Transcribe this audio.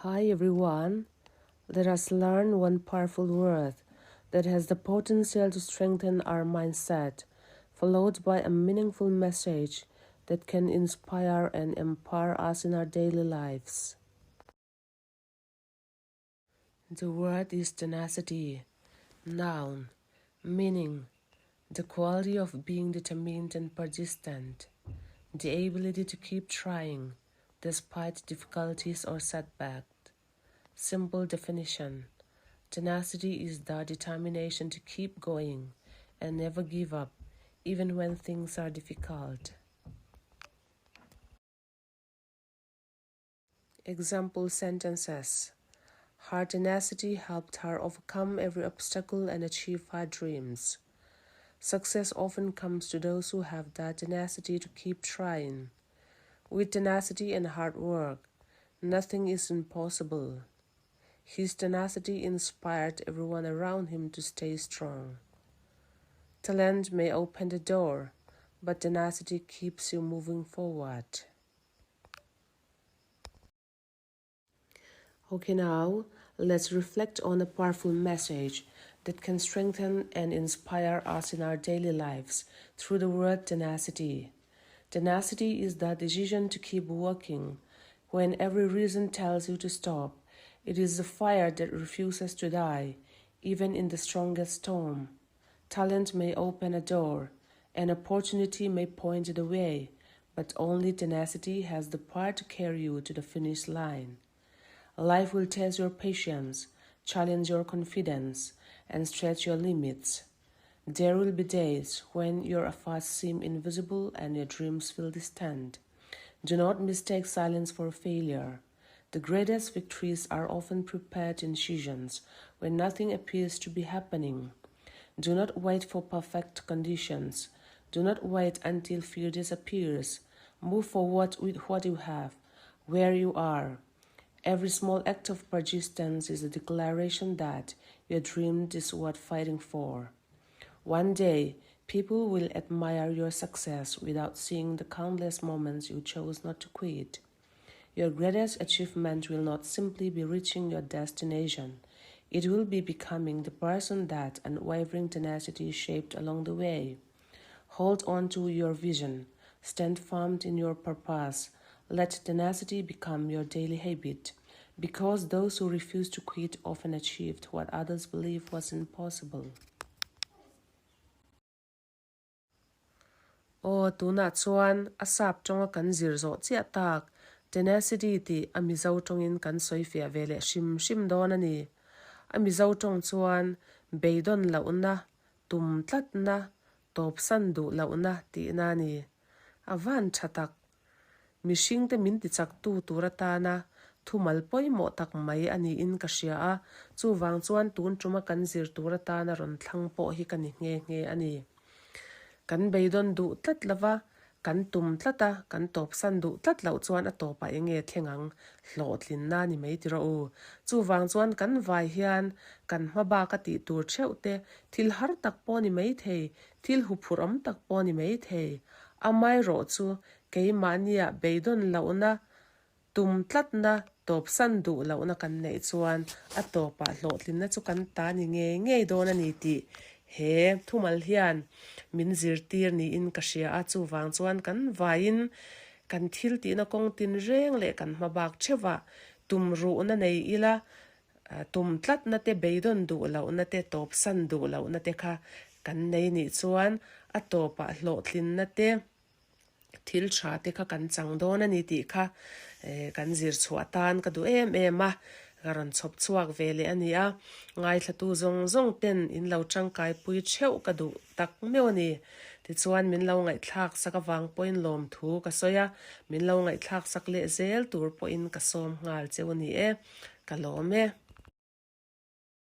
Hi everyone, let us learn one powerful word that has the potential to strengthen our mindset, followed by a meaningful message that can inspire and empower us in our daily lives. The word is tenacity. Noun, meaning, the quality of being determined and persistent, the ability to keep trying despite difficulties or setbacks. Simple definition: tenacity is the determination to keep going and never give up, even when things are difficult. Example sentences: her tenacity helped her overcome every obstacle and achieve her dreams. Success often comes to those who have the tenacity to keep trying. With tenacity and hard work, nothing is impossible. His tenacity inspired everyone around him to stay strong. Talent may open the door, but tenacity keeps you moving forward. Okay, now let's reflect on a powerful message that can strengthen and inspire us in our daily lives through the word tenacity. Tenacity is the decision to keep working when every reason tells you to stop. It is the fire that refuses to die, even in the strongest storm. Talent may open a door, and opportunity may point the way, but only tenacity has the power to carry you to the finish line. Life will test your patience, challenge your confidence, and stretch your limits. There will be days when your efforts seem invisible and your dreams feel distant. Do not mistake silence for failure. The greatest victories are often prepared in seasons when nothing appears to be happening. Do not wait for perfect conditions. Do not wait until fear disappears. Move forward with what you have, where you are. Every small act of persistence is a declaration that your dream is worth fighting for. One day, people will admire your success without seeing the countless moments you chose not to quit. Your greatest achievement will not simply be reaching your destination. It will be becoming the person that unwavering tenacity shaped along the way. Hold on to your vision. Stand firm in your purpose. Let tenacity become your daily habit, because those who refuse to quit often achieved what others believe was impossible. Tuna chuan asap chonga kan zirzo chia tak tenacity ti Mizotawng kan soifia vele shim don ani. Mizotawng chuan beidon launa tum tlatna tawp sandu launa ti na ni. Avan chatak mishing te min ti chak tu turatana thumal poimo tak mai ani in kasia a chu wang chuan tun tuma kan zir turatana ron thlang po hi kan nge ani. Kan beidon du tlat lava, kan tum tlata, kan top san du tlat lau chuan a topa enge thengang hlotlin na ni mei tira u. Chu wang chuan kan vai hian, kan maba ka ti tur cheu te, thil har tak po ni mei thei, thil hupuram tak po ni mei thei. Amai ro chu, kei mania beidon lau na, tum tlat na, top san du lau na kan nei chuan, a topa hlotlin na chu kan ta ni nge do na ni ti. He thumal hian min zirtir ni in kasia a chu wang chuan kan vain kan thil ti na kong tin reng le kan mabak chewa tum ru na nei ila tum tlat na te beidon du lau na te top san du lau na te kha kan nei ni chuan a topa hlotlin na te thil tha te kha kan chang do na ni ti kha kan zir chhuatan ka du em a garan chop chuak vele ania ngaithlatute'n inlo tangkai pui cheu ka du tak mewani ti chuan min lo ngaithlak saka wang point lom thu ka soya min lo ngaithlak sak le zel tur po in ka som ngal chewani ka lome